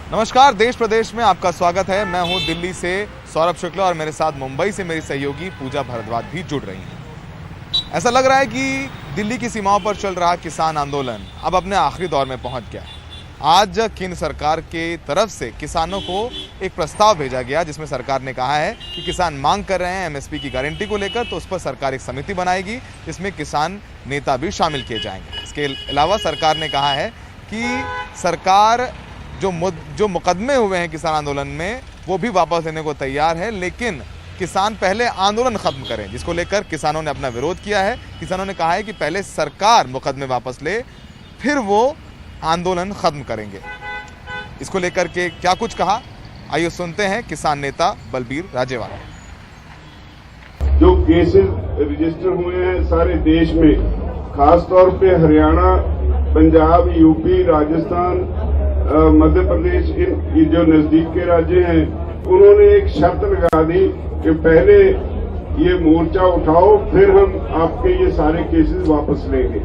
नमस्कार, देश प्रदेश में आपका स्वागत है। मैं हूं दिल्ली से सौरभ शुक्ला और मेरे साथ मुंबई से मेरी सहयोगी पूजा भारद्वाज भी जुड़ रही हैं। ऐसा लग रहा है कि दिल्ली की सीमाओं पर चल रहा किसान आंदोलन अब अपने आखिरी दौर में पहुंच गया है। आज केंद्र सरकार के तरफ से किसानों को एक प्रस्ताव भेजा गया जिसमें सरकार ने कहा है कि किसान मांग कर रहे हैं एमएसपी की गारंटी को लेकर, तो उस पर सरकार एक समिति बनाएगी जिसमें किसान नेता भी शामिल किए जाएंगे। इसके अलावा सरकार ने कहा है कि सरकार जो मुकदमे हुए हैं किसान आंदोलन में वो भी वापस लेने को तैयार है, लेकिन किसान पहले आंदोलन खत्म करें, जिसको लेकर किसानों ने अपना विरोध किया है। किसानों ने कहा है कि पहले सरकार मुकदमे वापस ले, फिर वो आंदोलन खत्म करेंगे। इसको लेकर के क्या कुछ कहा, आइए सुनते हैं किसान नेता बलबीर राजेवाला। जो केसेस रजिस्टर हुए हैं सारे देश में, खासतौर पे हरियाणा, पंजाब, यूपी, राजस्थान, मध्य प्रदेश, इन जो नजदीक के राज्य हैं, उन्होंने एक शर्त लगा दी कि पहले ये मोर्चा उठाओ, फिर हम आपके ये सारे केसेस वापस लेंगे।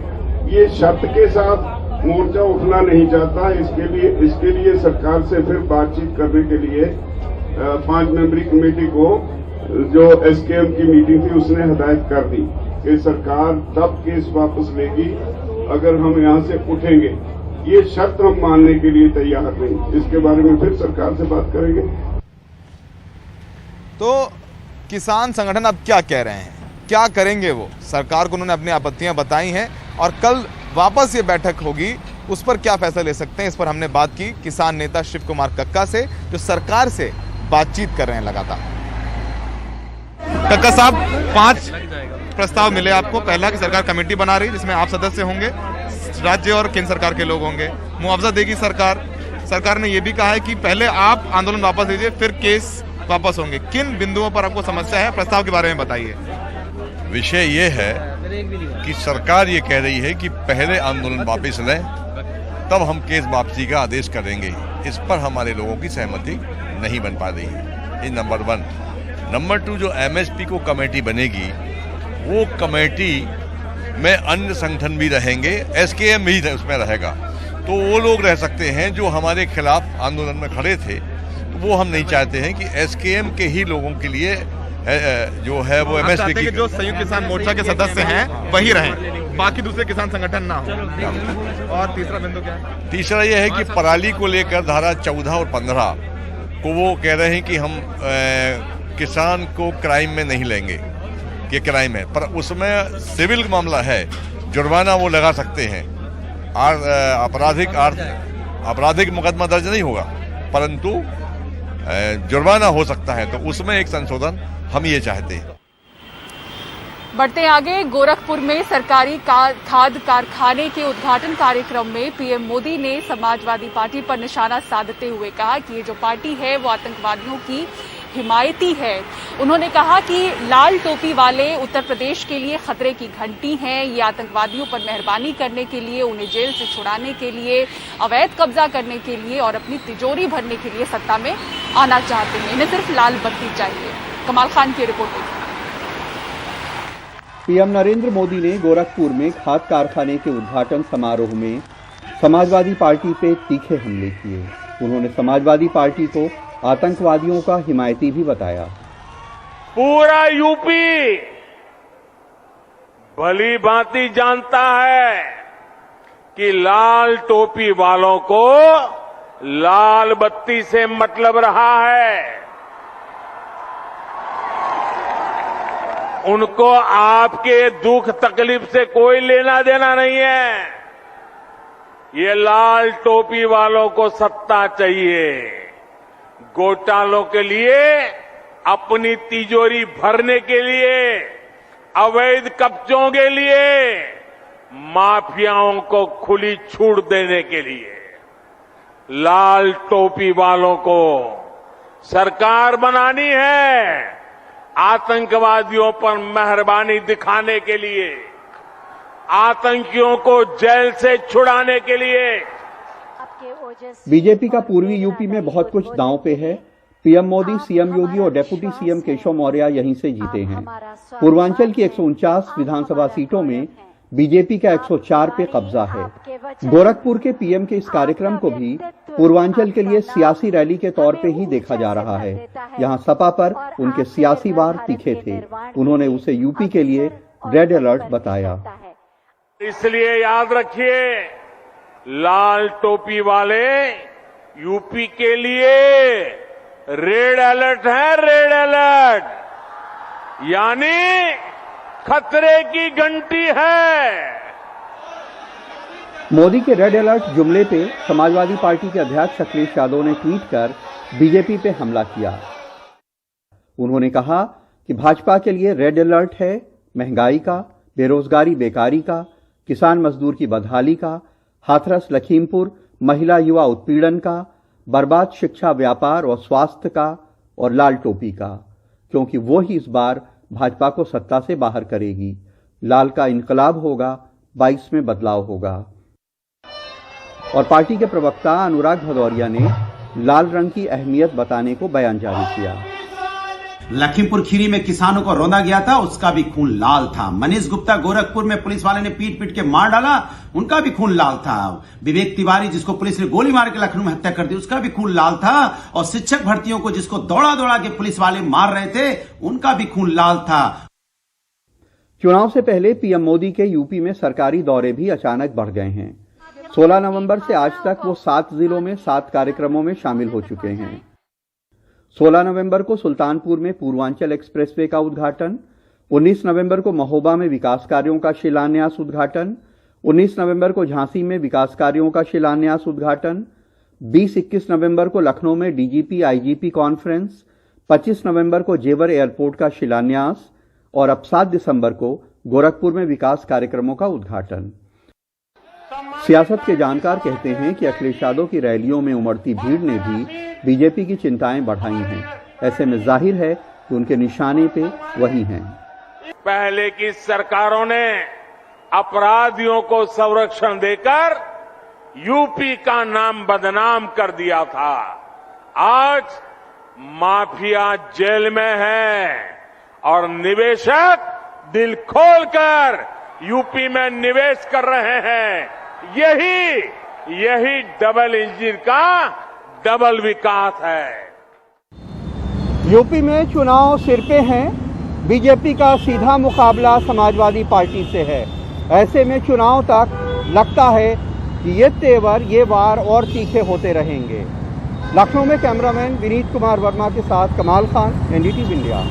ये शर्त के साथ मोर्चा उठना नहीं चाहता। इसके लिए सरकार से फिर बातचीत करने के लिए 5 मेंबरी कमेटी को, जो एसकेएम की मीटिंग थी, उसने हदायत कर दी कि सरकार तब केस वापस लेगी अगर हम यहाँ से उठेंगे। ये शर्त हम मानने के लिए तैयार नहीं। इसके बारे में फिर सरकार से बात करेंगे। तो किसान संगठन अब क्या कह रहे हैं, क्या करेंगे वो? सरकार को उन्होंने अपनी आपत्तियां बताई हैं और कल वापस ये बैठक होगी, उस पर क्या फैसला ले सकते हैं, इस पर हमने बात की किसान नेता शिव कुमार कक्का से, जो सरकार से बातचीत कर रहे हैं लगातार। कक्का साहब, 5 प्रस्ताव मिले आपको। पहला कि सरकार कमेटी बना रही जिसमें आप सदस्य होंगे, राज्य और केंद्र सरकार के लोग होंगे, मुआवजा देगी सरकार। सरकार ने यह भी कहा है कि पहले आप आंदोलन वापस लीजिए, फिर केस वापस होंगे। किन बिंदुओं पर आपको समस्या है, प्रस्ताव के बारे में बताइए। विषय ये है कि सरकार ये कह रही है कि पहले आंदोलन वापस लें, तब हम केस वापसी का आदेश करेंगे। इस पर हमारे लोगों की सहमति नहीं बन पा रही है। ये नंबर 1। नंबर 2, जो एमएसपी को कमेटी बनेगी, वो कमेटी में अन्य संगठन भी रहेंगे, एसकेएम भी उसमें रहेगा। तो वो लोग रह सकते हैं जो हमारे खिलाफ आंदोलन में खड़े थे। तो वो हम नहीं चाहते हैं कि एसकेएम के ही लोगों के लिए जो है वो एमएसपी की, जो संयुक्त किसान मोर्चा के सदस्य हैं वही रहें, बाकी दूसरे किसान संगठन ना हो। और तीसरा बिंदु क्या है? तीसरा यह है कि पराली को लेकर धारा 14 और 15 को वो कह रहे हैं कि हम किसान को क्राइम में नहीं लेंगे, ये क्राइम है, पर उसमें सिविल मामला है, जुर्माना वो लगा सकते हैं। आपराधिक मुकदमा दर्ज नहीं होगा, परंतु जुर्माना हो सकता है। तो उसमें एक संशोधन हम ये चाहते हैं। बढ़ते आगे, गोरखपुर में सरकारी खाद कारखाने के उद्घाटन कार्यक्रम में पीएम मोदी ने समाजवादी पार्टी पर निशाना साधते हुए कहा कि ये जो पार्टी है वो आतंकवादियों की हिमायती है। उन्होंने कहा कि लाल टोपी वाले उत्तर प्रदेश के लिए खतरे की घंटी हैं। ये आतंकवादियों पर मेहरबानी करने के लिए, उन्हें जेल से छुड़ाने के लिए, अवैध कब्जा करने के लिए और अपनी तिजोरी भरने के लिए सत्ता में आना चाहते हैं। इन्हें सिर्फ लाल बत्ती चाहिए। कमाल खान की रिपोर्ट देखिए। पीएम नरेंद्र मोदी ने गोरखपुर में खाद कारखाने के उद्घाटन समारोह में समाजवादी पार्टी पे तीखे हमले किए। उन्होंने समाजवादी पार्टी को आतंकवादियों का हिमायती भी बताया। पूरा यूपी भली भांति जानता है कि लाल टोपी वालों को लाल बत्ती से मतलब रहा है। उनको आपके दुख तकलीफ से कोई लेना देना नहीं है। ये लाल टोपी वालों को सत्ता चाहिए, घोटालों के लिए, अपनी तिजोरी भरने के लिए, अवैध कब्जों के लिए, माफियाओं को खुली छूट देने के लिए। लाल टोपी वालों को सरकार बनानी है, आतंकवादियों पर मेहरबानी दिखाने के लिए, आतंकियों को जेल से छुड़ाने के लिए। बीजेपी का पूर्वी यूपी में बहुत कुछ दांव पे है। पीएम मोदी, सीएम योगी और डेप्यूटी सीएम केशव मौर्य यहीं से जीते हैं। पूर्वांचल की 149 विधानसभा सीटों में बीजेपी का 104 पे कब्जा है। गोरखपुर के पीएम के इस कार्यक्रम को भी पूर्वांचल के लिए सियासी रैली के तौर पे ही देखा जा रहा है। यहाँ सपा पर उनके सियासी वार तीखे थे। उन्होंने उसे यूपी के लिए रेड अलर्ट बताया। इसलिए याद रखिए, लाल टोपी वाले यूपी के लिए रेड अलर्ट है, रेड अलर्ट, यानी खतरे की घंटी है। मोदी के रेड अलर्ट जुमले पे समाजवादी पार्टी के अध्यक्ष अखिलेश यादव ने ट्वीट कर बीजेपी पे हमला किया। उन्होंने कहा कि भाजपा के लिए रेड अलर्ट है महंगाई का, बेरोजगारी बेकारी का, किसान मजदूर की बदहाली का, हाथरस लखीमपुर महिला युवा उत्पीड़न का, बर्बाद शिक्षा व्यापार और स्वास्थ्य का और लाल टोपी का, क्योंकि वो ही इस बार भाजपा को सत्ता से बाहर करेगी। लाल का इनकलाब होगा, 22 में बदलाव होगा। और पार्टी के प्रवक्ता अनुराग भदौरिया ने लाल रंग की अहमियत बताने को बयान जारी किया। लखीमपुर खीरी में किसानों को रौंदा गया था, उसका भी खून लाल था। मनीष गुप्ता गोरखपुर में पुलिस वाले ने पीट पीट के मार डाला, उनका भी खून लाल था। विवेक तिवारी जिसको पुलिस ने गोली मार के लखनऊ में हत्या कर दी, उसका भी खून लाल था। और शिक्षक भर्तियों को जिसको दौड़ा दौड़ा के पुलिस वाले मार रहे थे, उनका भी खून लाल था। चुनाव से पहले पीएम मोदी के यूपी में सरकारी दौरे भी अचानक बढ़ गए हैं। 16 नवंबर से आज तक वो 7 जिलों में 7 कार्यक्रमों में शामिल हो चुके हैं। 16 नवंबर को सुल्तानपुर में पूर्वांचल एक्सप्रेसवे का उद्घाटन, 19 नवंबर को महोबा में विकास कार्यों का शिलान्यास उद्घाटन, 19 नवंबर को झांसी में विकास कार्यों का शिलान्यास उद्घाटन, 20-21 नवंबर को लखनऊ में डीजीपी आईजीपी कॉन्फ्रेंस, 25 नवंबर को जेवर एयरपोर्ट का शिलान्यास और अब 7 दिसंबर को गोरखपुर में विकास कार्यक्रमों का उद्घाटन। सियासत के जानकार कहते हैं कि अखिलेश यादव की रैलियों में उमड़ती भीड़ ने भी बीजेपी की चिंताएं बढ़ाई हैं। ऐसे में जाहिर है कि उनके निशाने पे वही हैं। पहले की सरकारों ने अपराधियों को संरक्षण देकर यूपी का नाम बदनाम कर दिया था। आज माफिया जेल में है और निवेशक दिल खोलकर यूपी में निवेश कर रहे हैं। यही डबल इंजन का डबल विकास है। यूपी में चुनाव सिर पे हैं। बीजेपी का सीधा मुकाबला समाजवादी पार्टी से है। ऐसे में चुनाव तक लगता है कि ये तेवर ये वार और तीखे होते रहेंगे। लखनऊ में कैमरामैन विनीत कुमार वर्मा के साथ कमाल खान, एनडीटीवी इंडिया।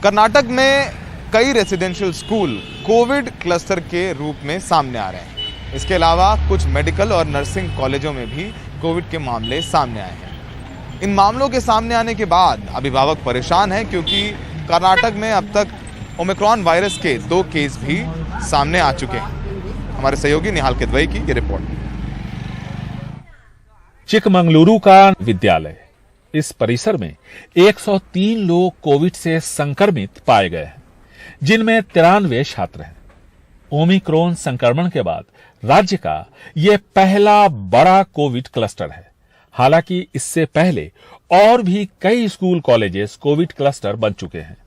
कर्नाटक में कई रेसिडेंशियल स्कूल कोविड क्लस्टर के रूप में सामने आ रहे हैं। इसके अलावा कुछ मेडिकल और नर्सिंग कॉलेजों में भी कोविड के मामले सामने आए हैं। इन मामलों के सामने आने के बाद अभिभावक परेशान हैं, क्योंकि कर्नाटक में अब तक ओमिक्रॉन वायरस के 2 केस भी सामने आ चुके हैं। हमारे सहयोगी निहाल किदवई की ये रिपोर्ट। चिकमंगलुरु का विद्यालय, इस परिसर में 103 लोग कोविड से संक्रमित पाए गए हैं, जिनमें 93 छात्र हैं। ओमिक्रॉन संक्रमण के बाद राज्य का यह पहला बड़ा कोविड क्लस्टर है। हालांकि इससे पहले और भी कई स्कूल कॉलेजेस कोविड क्लस्टर बन चुके हैं।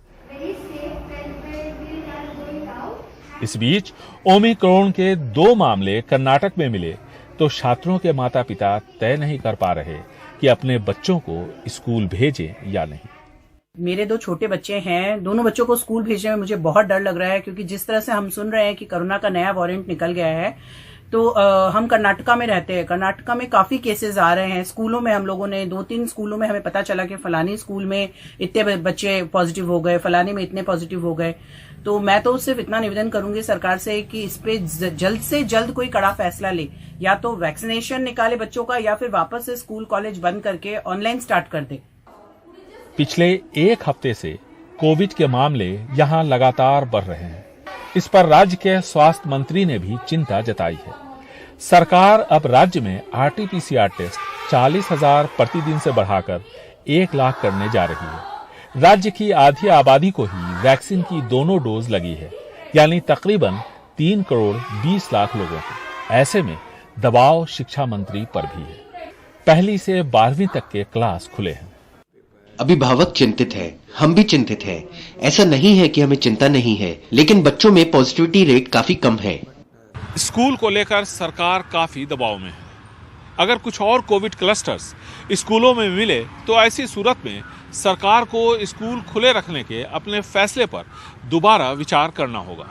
इस बीच ओमिक्रॉन के 2 मामले कर्नाटक में मिले तो छात्रों के माता पिता तय नहीं कर पा रहे कि अपने बच्चों को स्कूल भेजें या नहीं। मेरे 2 छोटे बच्चे हैं, दोनों बच्चों को स्कूल भेजने में मुझे बहुत डर लग रहा है, क्योंकि जिस तरह से हम सुन रहे हैं कि कोरोना का नया वेरिएंट निकल गया है, तो हम कर्नाटका में रहते हैं। कर्नाटका में काफी केसेस आ रहे हैं। स्कूलों में हम लोगों ने 2-3 स्कूलों में हमें पता चला कि फलानी स्कूल में इतने बच्चे पॉजिटिव हो गए, फलानी में इतने पॉजिटिव हो गए। तो मैं तो सिर्फ इतना निवेदन करूंगी सरकार से कि इस पे जल्द से जल्द कोई कड़ा फैसला ले, या तो वैक्सीनेशन निकाले बच्चों का, या फिर वापस से स्कूल कॉलेज बंद करके ऑनलाइन स्टार्ट कर दे। पिछले 1 हफ्ते से कोविड के मामले यहां लगातार बढ़ रहे हैं। इस पर राज्य के स्वास्थ्य मंत्री ने भी चिंता जताई है। सरकार अब राज्य में आरटीपीसीआर टेस्ट 40,000 प्रतिदिन से बढ़ाकर 1 लाख करने जा रही है। राज्य की आधी आबादी को ही वैक्सीन की दोनों डोज लगी है, यानी तकरीबन 3 करोड़ 20 लाख लोगों को। ऐसे में दबाव शिक्षा मंत्री पर भी है। 1ली से 12वीं तक के क्लास खुले हैं। अभिभावक चिंतित है, हम भी चिंतित हैं। ऐसा नहीं है कि हमें चिंता नहीं है, लेकिन बच्चों में पॉजिटिविटी रेट काफी कम है। स्कूल को लेकर सरकार काफी दबाव में है। अगर कुछ और कोविड क्लस्टर्स स्कूलों में मिले तो ऐसी सूरत में सरकार को स्कूल खुले रखने के अपने फैसले पर दोबारा विचार करना होगा,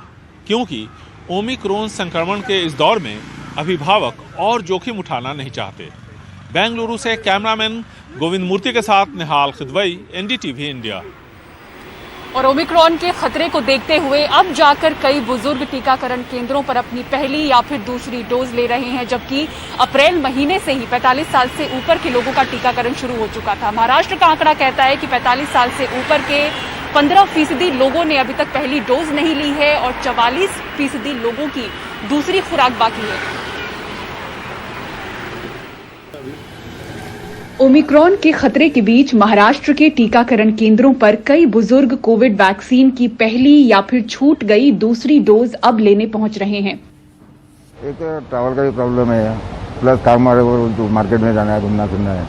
क्योंकि ओमिक्रॉन संक्रमण के इस दौर में अभिभावक और जोखिम उठाना नहीं चाहते। बेंगलुरु से कैमरामैन गोविंद मूर्ति के साथ निहाल खिदवई, एनडीटीवी इंडिया। और ओमिक्रॉन के खतरे को देखते हुए अब जाकर कई बुजुर्ग टीकाकरण केंद्रों पर अपनी पहली या फिर दूसरी डोज ले रहे हैं, जबकि अप्रैल महीने से ही 45 साल से ऊपर के लोगों का टीकाकरण शुरू हो चुका था। महाराष्ट्र का आंकड़ा कहता है कि 45 साल से ऊपर के 15% लोगों ने अभी तक पहली डोज नहीं ली है और 44% लोगों की दूसरी खुराक बाकी है। ओमिक्रॉन के खतरे के बीच महाराष्ट्र के टीकाकरण केंद्रों पर कई बुजुर्ग कोविड वैक्सीन की पहली या फिर छूट गई दूसरी डोज अब लेने पहुंच रहे हैं। एक ट्रैवल का भी प्रॉब्लम है, प्लस काम जो मार्केट में जाना है, घूमना फिरना है,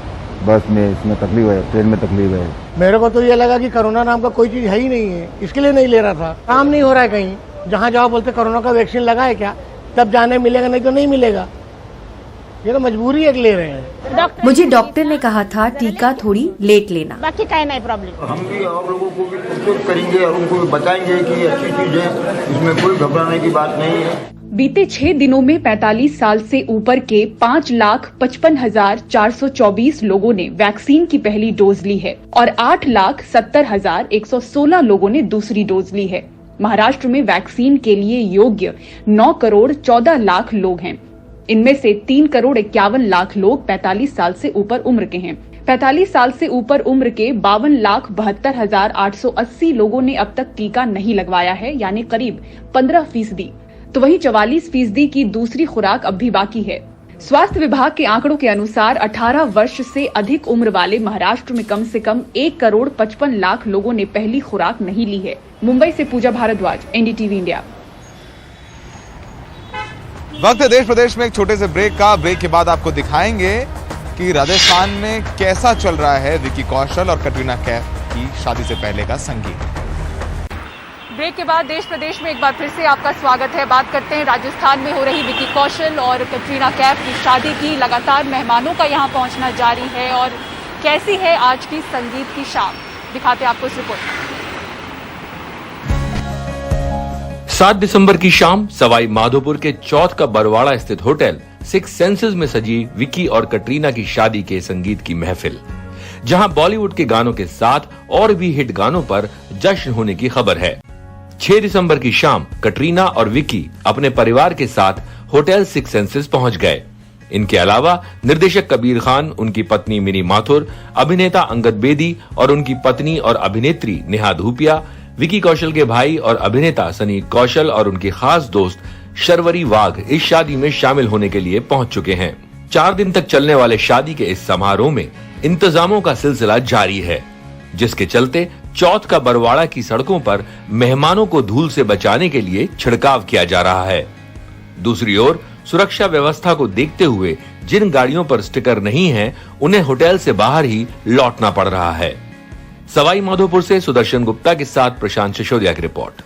बस में इसमें तकलीफ है, ट्रेन में तकलीफ है। मेरे को तो ये लगा कि कोरोना नाम का कोई चीज है ही नहीं है, इसके लिए नहीं ले रहा था। काम नहीं हो रहा है कहीं, जहाँ जाओ बोलते कोरोना का वैक्सीन लगा है क्या, तब जाने मिलेगा, नहीं तो नहीं मिलेगा। ये तो मजबूरी है, ले रहे हैं। मुझे डॉक्टर ने कहा था टीका थोड़ी लेट लेना। बाकी का नहीं प्रॉब्लम। हम भी और लोगों को भी प्रोत्साहित करेंगे और उनको भी बताएंगे कि ये अच्छी चीज है, इसमें कोई घबराने की बात नहीं है। बीते 6 दिनों में 45 साल से ऊपर के 5,55,424 लोगों ने वैक्सीन की पहली डोज ली है और 8,70,116 लोगों ने दूसरी डोज ली है। महाराष्ट्र में वैक्सीन के लिए योग्य 9 करोड़ 14 लाख लोग हैं। इनमें से 3 करोड़ 51 लाख लोग 45 साल से ऊपर उम्र के हैं। 45 साल से ऊपर उम्र के 52,72,880 लोगों ने अब तक टीका नहीं लगवाया है, यानी करीब 15%। तो वहीं 44% की दूसरी खुराक अब भी बाकी है। स्वास्थ्य विभाग के आंकड़ों के अनुसार 18 वर्ष से अधिक उम्र वाले महाराष्ट्र में कम से कम 1 करोड़ 55 लाख लोगों ने पहली खुराक नहीं ली है। मुंबई से पूजा भारद्वाज, एनडीटीवी इंडिया। वक्त है देश प्रदेश में एक छोटे से ब्रेक का। ब्रेक के बाद आपको दिखाएंगे कि राजस्थान में कैसा चल रहा है विकी कौशल और कटरीना कैफ की शादी से पहले का संगीत। ब्रेक के बाद देश प्रदेश में एक बार फिर से आपका स्वागत है। बात करते हैं राजस्थान में हो रही विकी कौशल और कटरीना कैफ की शादी की। लगातार मेहमानों का यहां पहुंचना जारी है और कैसी है आज की संगीत की शाम, दिखाते हैं आपको इस रिपोर्ट। 7 दिसंबर की शाम सवाई माधोपुर के चौथ का बरवाड़ा स्थित होटल 6 सेंसेस में सजी विकी और कटरीना की शादी के संगीत की महफिल, जहां बॉलीवुड के गानों के साथ और भी हिट गानों पर जश्न होने की खबर है। 6 दिसंबर की शाम कटरीना और विकी अपने परिवार के साथ होटल 6 सेंसेस पहुंच गए। इनके अलावा निर्देशक कबीर खान, उनकी पत्नी मिनी माथुर, अभिनेता अंगद बेदी और उनकी पत्नी और अभिनेत्री नेहा धूपिया, विकी कौशल के भाई और अभिनेता सनी कौशल और उनके खास दोस्त शर्वरी वाघ इस शादी में शामिल होने के लिए पहुंच चुके हैं। 4 दिन तक चलने वाले शादी के इस समारोह में इंतजामों का सिलसिला जारी है, जिसके चलते चौथ का बरवाड़ा की सड़कों पर मेहमानों को धूल से बचाने के लिए छिड़काव किया जा रहा है। दूसरी ओर सुरक्षा व्यवस्था को देखते हुए जिन गाड़ियों पर स्टिकर नहीं है, उन्हें होटल से बाहर ही लौटना पड़ रहा है। सवाई माधोपुर से सुदर्शन गुप्ता के साथ प्रशांत सिसोदिया की रिपोर्ट।